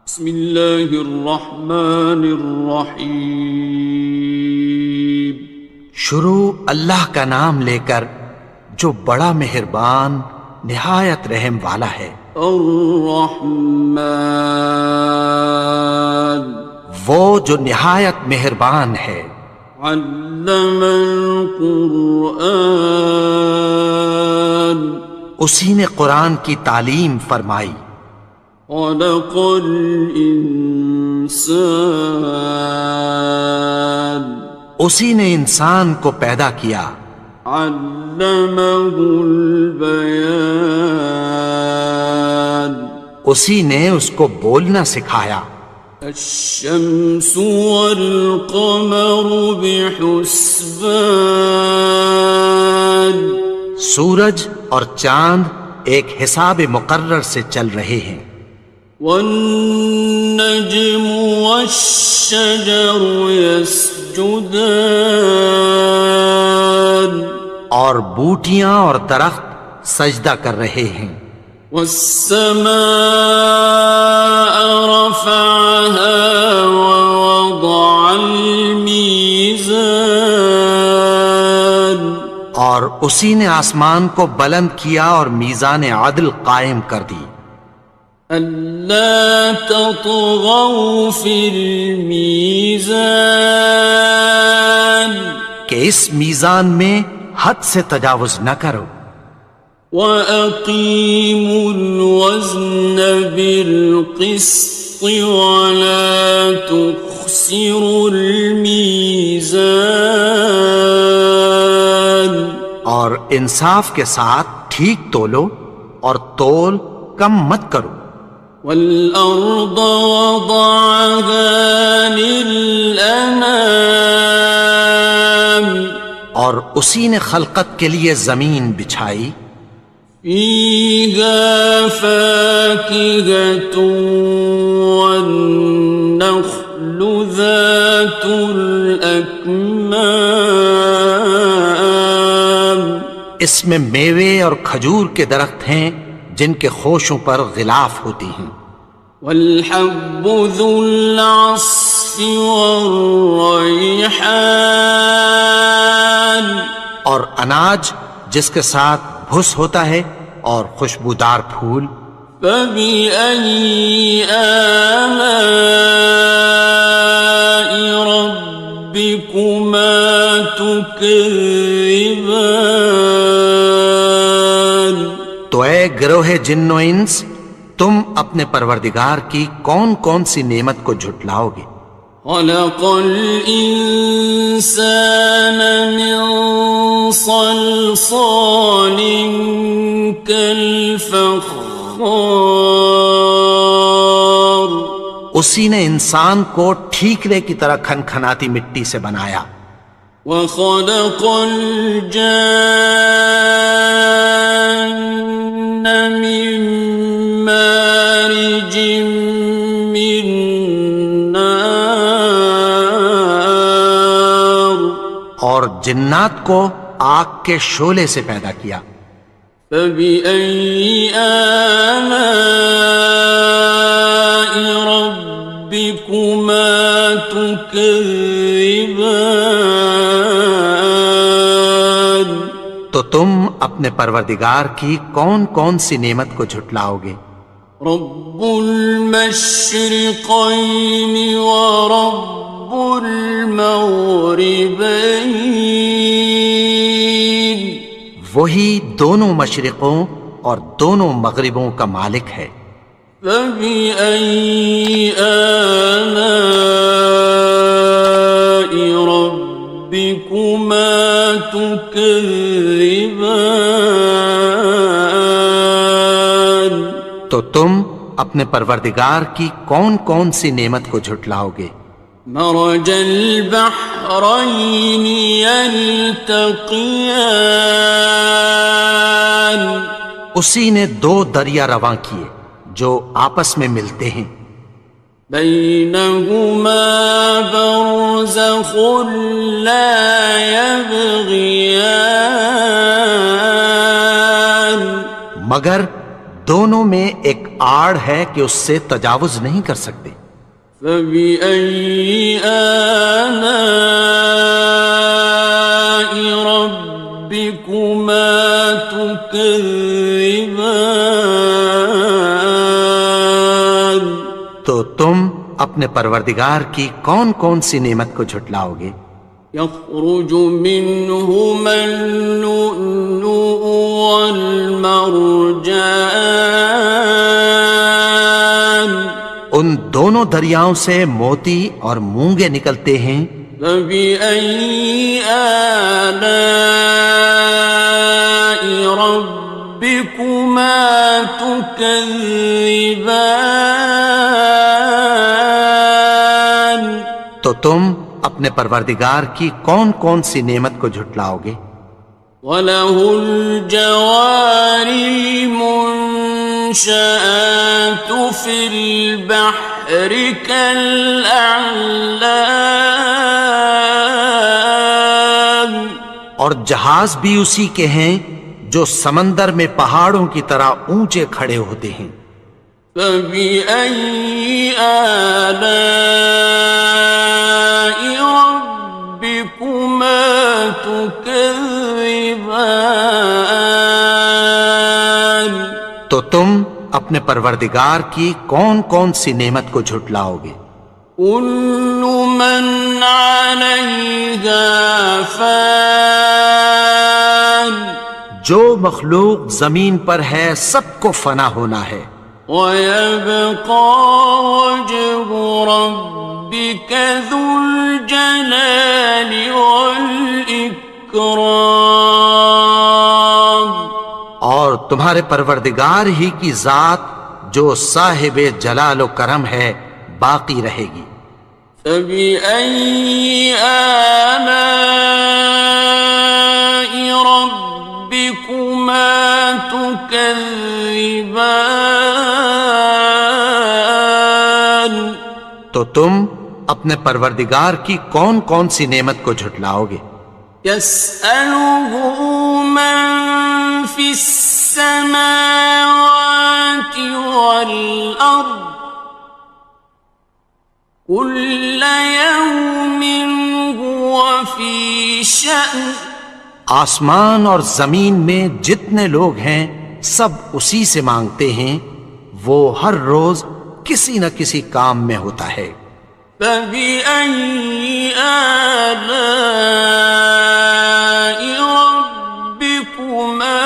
بسم اللہ الرحمن الرحیم۔ شروع اللہ کا نام لے کر جو بڑا مہربان نہایت رحم والا ہے۔ الرحمن، وہ جو نہایت مہربان ہے۔ علم القرآن، اسی نے قرآن کی تعلیم فرمائی۔ خلق الانسان، اسی نے انسان کو پیدا کیا۔ علمہ البیان، اسی نے اس کو بولنا سکھایا۔ الشمس والقمر بحسبان، سورج اور چاند ایک حساب مقرر سے چل رہے ہیں۔ والنجم والشجر يسجدان، اور بوٹیاں اور درخت سجدہ کر رہے ہیں۔ والسماء رفعها ووضع الميزان، اور اسی نے آسمان کو بلند کیا اور میزان عدل قائم کر دی۔ ألا تطغوا في الميزان، کہ اس میزان میں حد سے تجاوز نہ کرو۔ وَأَقِيمُوا الْوَزْنَ بِالْقِسْطِ وَلَا تُخْسِرُوا الْمِيزَانَ، اور انصاف کے ساتھ ٹھیک تولو اور تول کم مت کرو۔ وَالْأَرْضَ وَضَعَهَا لِلْأَنَامِ، اور اسی نے خلقت کے لیے زمین بچھائی۔ فِيهَا فَاكِهَةٌ وَالنَّخْلُ ذَاتُ الْأَكْمَامِ، اس میں میوے اور کھجور کے درخت ہیں جن کے خوشوں پر غلاف ہوتی ہیں۔ وَالْحَبُّ ذُو الْعَصْفِ وَالرَّيْحَانِ، اور اناج جس کے ساتھ بھس ہوتا ہے اور خوشبودار پھول۔ فَبِأَيِّ آلَاءِ رَبِّكُمَا تُكَذِّبَانِ، تو اے گروہ جن و انس، تم اپنے پروردگار کی کون کون سی نعمت کو جھٹلاؤ گے؟ خَلَقَ الْإِنسَانَ مِنْ صَلْصَالٍ كَالْفَخَّارِ، اسی نے انسان کو ٹھیکرے کی طرح کھنکھناتی مٹی سے بنایا۔ وَخَلَقَ الْجَانَّ مِن مَّارِجٍ مِّن نَّارٍ، اور جنات کو آگ کے شعلے سے پیدا کیا۔ فَبِأَيِّ آلَاءِ رَبِّكُمَا تُكَذِّبَانِ، تو تم اپنے پروردگار کی کون کون سی نعمت کو جھٹلاؤ گے؟ رب المشرقین ورب المغربین، وہی دونوں مشرقوں اور دونوں مغربوں کا مالک ہے۔ فَبِأَيِّ آلَاءِ رَبِّكُمَا تُكَذِّبَانِ، تو تم اپنے پروردگار کی کون کون سی نعمت کو جھٹلاؤ گے؟ مرج البحرین یلتقیان، اسی نے دو دریا رواں کیے جو آپس میں ملتے ہیں۔ بینہما برزخ لا یبغیان، مگر دونوں میں ایک آڑ ہے کہ اس سے تجاوز نہیں کر سکتے۔ فبأي آلاء ربكما تكذبان؟ تو تم اپنے پروردگار کی کون کون سی نعمت کو جھٹلاؤ گے؟ يخرج منهما اللؤلؤ والمرجان، ان دونوں دریاؤں سے موتی اور مونگے نکلتے ہیں۔ فبأي آلاء ربكما تكذبان؟ تو تم اپنے پروردگار کی کون کون سی نعمت کو جھٹلاؤ گے؟ وَلَهُ الْجَوَارِ الْمُنشَآتُ فِي الْبَحْرِ كَالْأَعْلَامِ، اور جہاز بھی اسی کے ہیں جو سمندر میں پہاڑوں کی طرح اونچے کھڑے ہوتے ہیں۔ فَبِأَيِّ آلَاءِ رَبِّكُمَا تُكَذِّبَانِ؟ تو تم اپنے پروردگار کی کون کون سی نعمت کو جھٹلاؤ گے؟ كُلُّ مَنْ عَلَيْهَا فَانٍ، جو مخلوق زمین پر ہے سب کو فنا ہونا ہے۔ وَيَبْقَى وَجْهُ رَبِّكَ ذُو الْجَلَالِ وَالْإِكْرَامِ، اور تمہارے پروردگار ہی کی ذات جو صاحب جلال و کرم ہے باقی رہے گی۔ فَبِأَيِّ آلَاءِ رَبِّكُمَا تُكَذِّبَانِ؟ تو تم اپنے پروردگار کی کون کون سی نعمت کو جھٹلاؤ گے؟ يَسْأَلُهُ مَن فِي السَّمَاوَاتِ وَالْأَرْضِ كُلَّ يَوْمٍ هُوَ فِي شَأْنٍ، آسمان اور زمین میں جتنے لوگ ہیں سب اسی سے مانگتے ہیں، وہ ہر روز کسی نہ کسی کام میں ہوتا ہے۔ فَبِأَيِّ آلَاءِ رَبِّكُمَا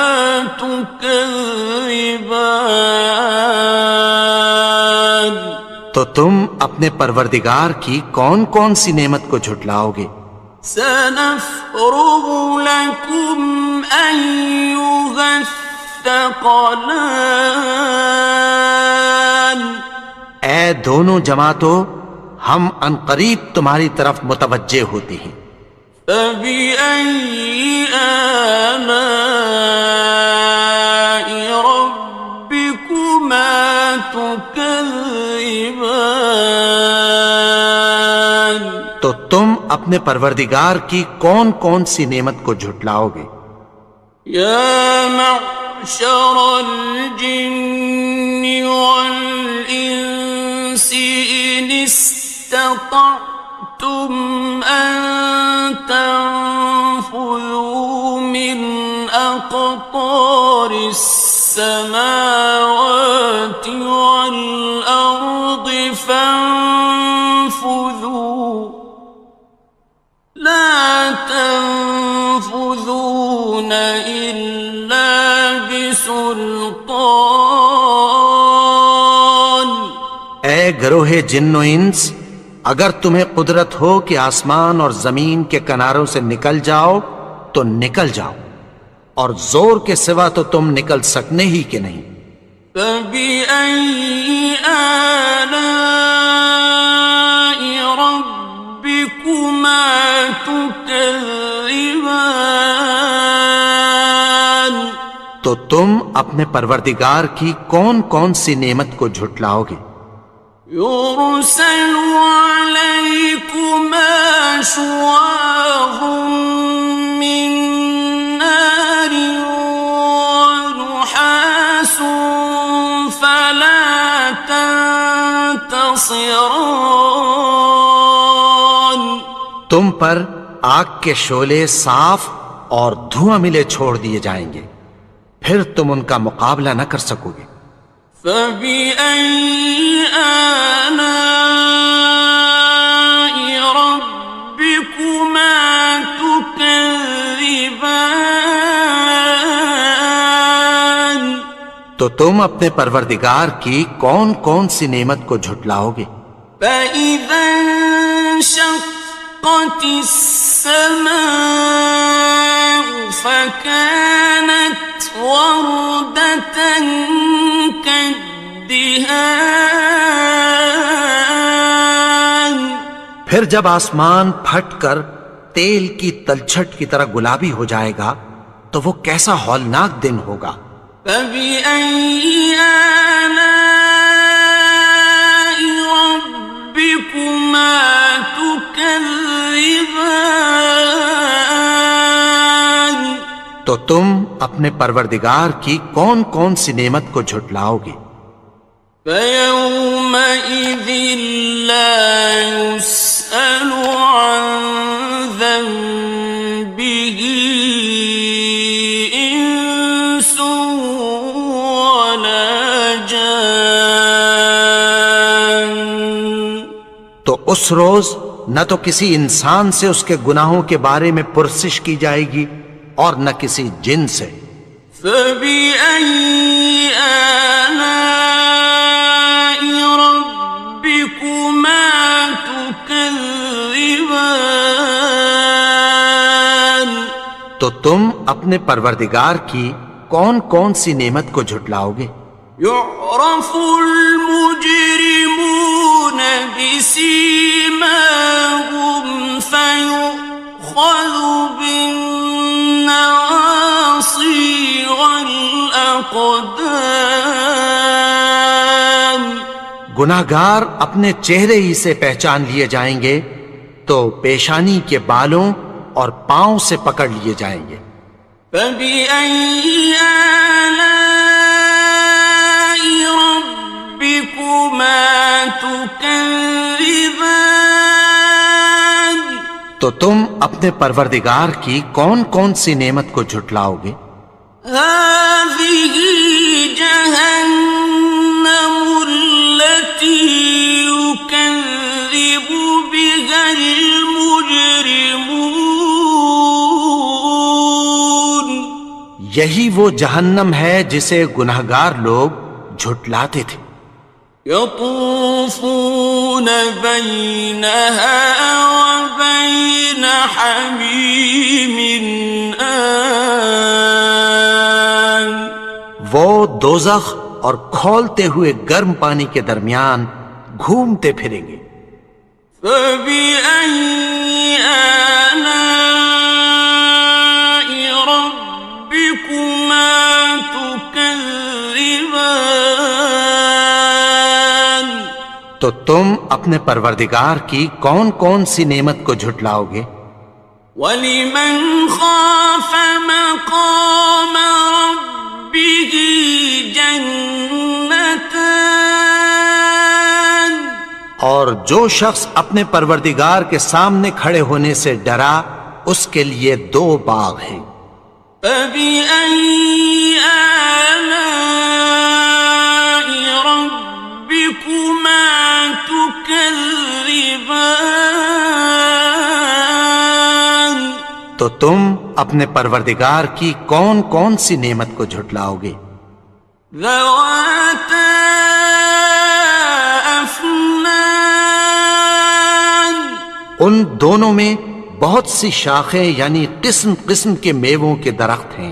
تُكَذِّبَانِ؟ تو تم اپنے پروردگار کی کون کون سی نعمت کو جھٹلاؤ گے؟ سَنَفْرُغُ لَكُمْ أَيُّهَ الثَّقَلَانِ، اے دونوں جماعتوں، ہم عنقریب تمہاری طرف متوجہ ہوتے ہیں۔ فَبِأَيِّ آلَاءِ رَبِّكُمَا تُكَذِّبَانِ؟ تو تم اپنے پروردگار کی کون کون سی نعمت کو جھٹلاؤ گے؟ يَا مَعْشَرَ الْجِنِّ وَالْإِنسِ إِنِ اسْتَطَعْتُمْ أَن تَنفُذُوا مِنْ أَقْطَارِ السَّمَاوَاتِ وَالْأَرْضِ فَانفُذُوا لَا تَنفُذُونَ إِلَّا بِسُلْطَانٍ۔ اے گروہ جن و انس، اگر تمہیں قدرت ہو کہ آسمان اور زمین کے کناروں سے نکل جاؤ تو نکل جاؤ، اور زور کے سوا تو تم نکل سکنے ہی کہ نہیں۔ فَبِأَيِّ آلَاءِ رَبِّكُمَا تُكَذِّبَانِ؟ تو تم اپنے پروردگار کی کون کون سی نعمت کو جھٹلاؤ گے؟ يُرْسَلُ عَلَيْكُمَا شُوَاظٌ مِّن نَّارٍ وَنُحَاسٌ خاصران. تم پر آگ کے شعلے صاف اور دھواں ملے چھوڑ دیے جائیں گے، پھر تم ان کا مقابلہ نہ کر سکو گے۔ فبأي آلاء ربكما تكذبان. تو تم اپنے پروردگار کی کون کون سی نعمت کو جھٹلاؤ گے؟ فإذا انشقت السماء فكانت وردة كالدهان. پھر جب آسمان پھٹ کر تیل کی تلچھٹ کی طرح گلابی ہو جائے گا تو وہ کیسا ہولناک دن ہوگا۔ فبأي آلاء ربكما تكذبان. تو تم اپنے پروردگار کی کون کون سی نعمت کو جھٹلاؤ گے؟ فيومئذ لا يسأل عن ذنبه إنس ولا جان. تو اس روز نہ تو کسی انسان سے اس کے گناہوں کے بارے میں پرسش کی جائے گی اور نہ کسی جن سے۔ فبأي آلاء ربكما تكذبان. تو تم اپنے پروردگار کی کون کون سی نعمت کو جھٹلاؤ گے؟ يعرف المجرمون بسيماهم فيؤخذ بالنواصي والأقدام. گناہگار اپنے چہرے ہی سے پہچان لیے جائیں گے تو پیشانی کے بالوں اور پاؤں سے پکڑ لیے جائیں گے۔ فبأي آلاء ربكما تكذبان. تو تم اپنے پروردگار کی کون کون سی نعمت کو جھٹلاؤ گے؟ هذه جهنم التي يكذب بها المجرمون. یہی وہ جہنم ہے جسے گناہگار لوگ جھٹلاتے تھے۔ يطوفون بينها وبين حميم آن. وہ دوزخ اور کھولتے ہوئے گرم پانی کے درمیان گھومتے پھریں گے۔ فبأي آلاء ربكما تكذبان. تو تم اپنے پروردگار کی کون کون سی نعمت کو جھٹلاؤ گے؟ وَلِمَنْ خَافَ مَقَامَ رَبِّهِ جَنَّتَانِ. اور جو شخص اپنے پروردگار کے سامنے کھڑے ہونے سے ڈرا اس کے لیے دو باغ ہیں۔ فَبِأَيِّ آلَاءِ رَبِّكُمَا تُكَذِّبَانِ. تو تم اپنے پروردگار کی کون کون سی نعمت کو جھٹلاؤ گے؟ ذَوَاتَا أَفْنَانٍ. ان دونوں میں بہت سی شاخیں یعنی قسم قسم کے میووں کے درخت ہیں۔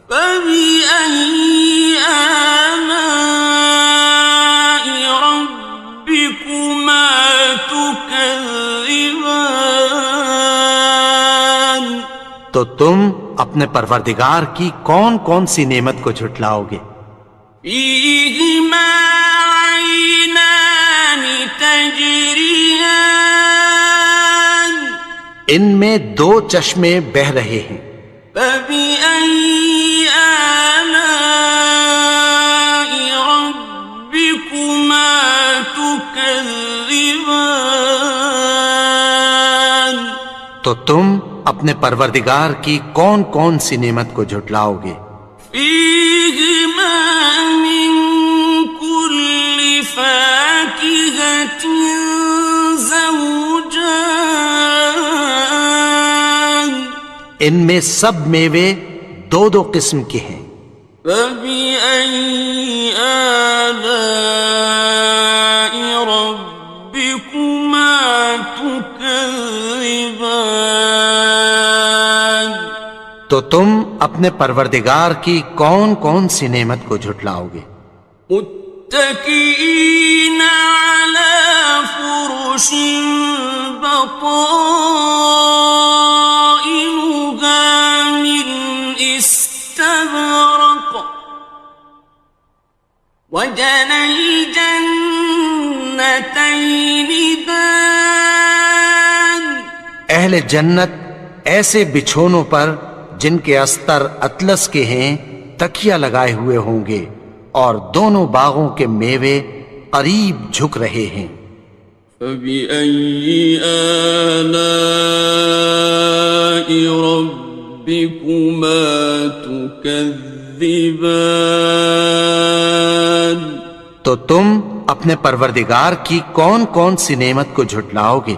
فَبِأَيِّ آلَاءِ رَبِّكُمَا تُكَذِّبَانِ. تو تم اپنے پروردگار کی کون کون سی نعمت کو جھٹلاؤ گے؟ فِيهِمَا عَيْنَانِ تَجْرِيَانِ. ان میں دو چشمے بہہ رہے ہیں۔ فَبِأَيِّ آلَاءِ رَبِّكُمَا تُكَذِّبَانِ. تكذبان تو تم اپنے پروردگار کی کون کون سی نعمت کو جھٹلاؤ گے؟ فيهما من كل فاكهة زوجان ان میں سب میوے دو دو قسم کے ہیں۔ فبأي آلاء ربكما تكذبان تو تم اپنے پروردگار کی کون کون سی نعمت کو جھٹلاؤ گے؟ متكئين على فرش بطائنها من استبرق وجنى الجنتين دان اہل جنت ایسے بچھونوں پر جن کے استر اطلس کے ہیں تکیہ لگائے ہوئے ہوں گے اور دونوں باغوں کے میوے قریب جھک رہے ہیں۔ فبأي آلاء ربكما تكذبان تو تم اپنے پروردگار کی کون کون سی نعمت کو جھٹلاؤ گے؟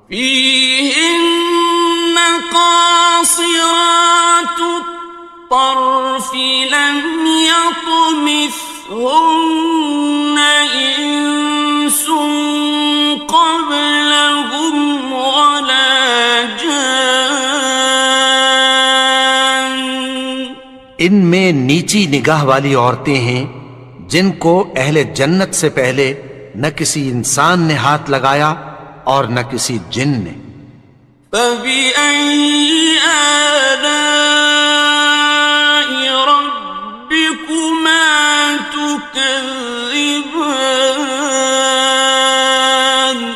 فيهن قاصرات الطرف لم يطمثهن إنس قبلهم ولا جان ان میں نیچی نگاہ والی عورتیں ہیں جن کو اہل جنت سے پہلے نہ کسی انسان نے ہاتھ لگایا اور نہ کسی جن نے۔ فبأي آلاء ربكما تكذبان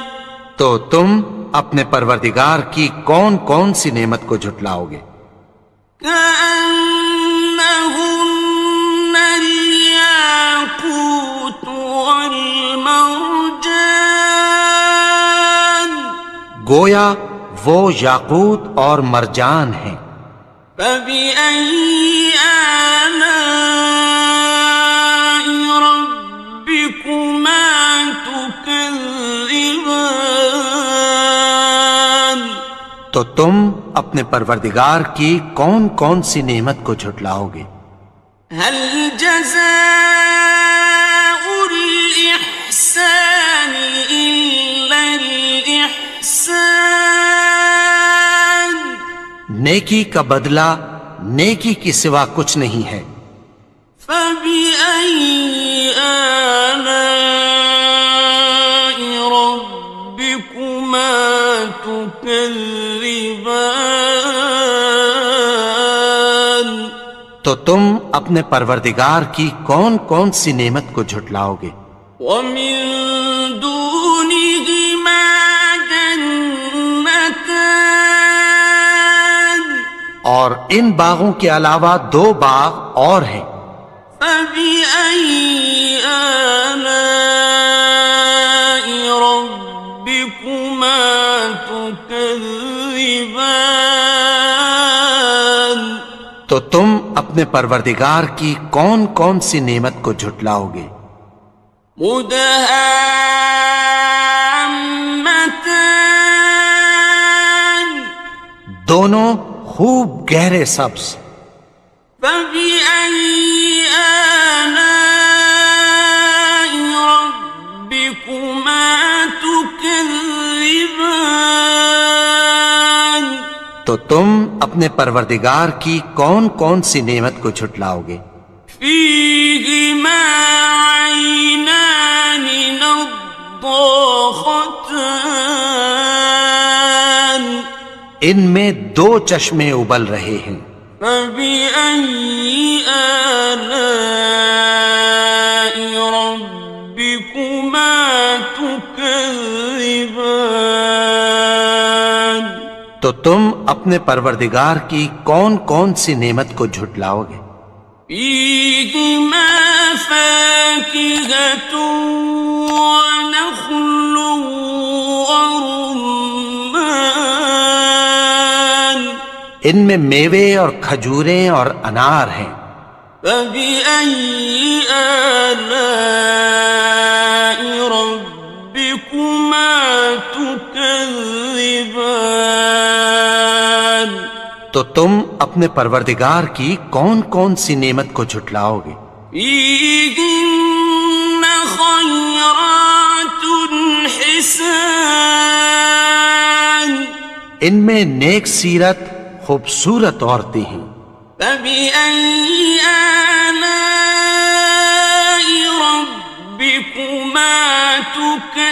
تو تم اپنے پروردگار کی کون کون سی نعمت کو جھٹلاؤ گے؟ كأنهن الياقوت والمرجان گویا وہ یاقوت اور مرجان ہیں۔ فبأي آلاء ربكما تكذبان تو تم اپنے پروردگار کی کون کون سی نعمت کو جھٹلاؤ گے؟ هل جزاء الإحسان إلا الإحسان نیکی کا بدلہ نیکی کی سوا کچھ نہیں ہے۔ فبأي آلاء ربكما تكذبان تو تم اپنے پروردگار کی کون کون سی نعمت کو جھٹلاؤ گے؟ ومن دونهما جنتان اور ان باغوں کے علاوہ دو باغ اور ہیں۔ فبأي آلاء ربكما تكذبان تو تم اپنے پروردگار کی کون کون سی نعمت کو جھٹلاؤ گے؟ مدهامتان دونوں خوب گہرے سبز۔ فبأي آلاء ربكما تكذبان تو تم اپنے پروردگار کی کون کون سی نعمت کو جھٹلاؤ گے؟ فيهما عينان نضاختان ان میں دو چشمے ابل رہے ہیں۔ فبأي آلاء ربكما تكذبان تو تم اپنے پروردگار کی کون کون سی نعمت کو جھٹلاؤ گے؟ فيهما فاكهة ونخل ورمان ان میں میوے اور کھجوریں اور انار ہیں. فبأي آلاء ربكما تكذبان تو تم اپنے پروردگار کی کون کون سی نعمت کو جھٹلاؤ گے؟ فيهن خيرات حسان ان میں نیک سیرت خوبصورت عورتیں ہیں. فبأي آلاء ربكما تكذبان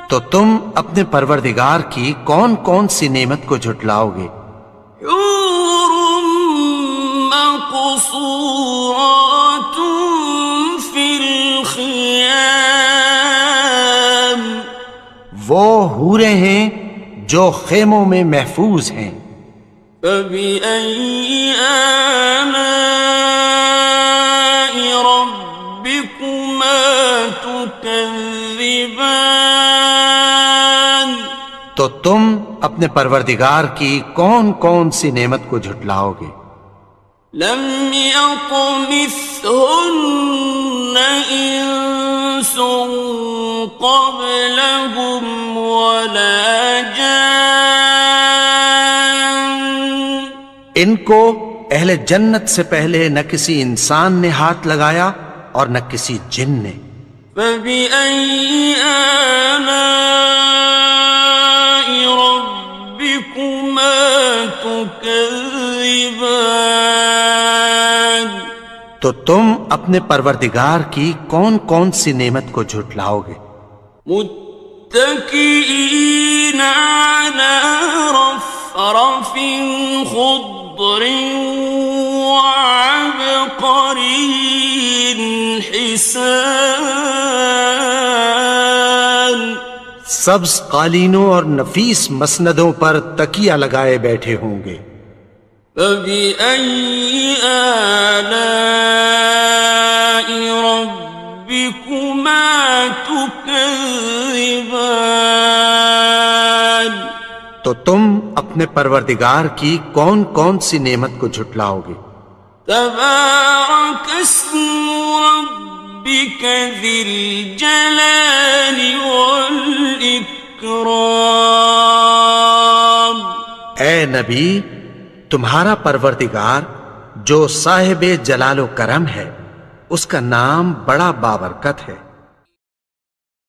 تو تم اپنے پروردگار کی کون کون سی نعمت کو جھٹلاؤ گے؟ حور مقصورات في الخيام وہ حوریں ہیں جو خیموں میں محفوظ ہیں. فبأي آلاء ربكما تكذبان تو تم اپنے پروردگار کی کون کون سی نعمت کو جھٹلاؤ گے؟ لم يطمثهن إنس قبلهم ولا جان ان کو اہل جنت سے پہلے نہ کسی انسان نے ہاتھ لگایا اور نہ کسی جن نے. فبأي آلاء ربكما تكذبان تو تم اپنے پروردگار کی کون کون سی نعمت کو جھٹلاؤ گے؟ متكئين على رفرف خضر وعبقري حسان سبز قالینوں اور نفیس مسندوں پر تکیہ لگائے بیٹھے ہوں گے. فبأي آلاء ربكما تكذبان تو تم اپنے پروردگار کی کون کون سی نعمت کو جھٹلاؤ گے؟ تبارك اسم ربك ذي الجلال والإكرام اے نبی، تمہارا پروردگار جو صاحب جلال و کرم ہے، اس کا نام بڑا بابرکت ہے.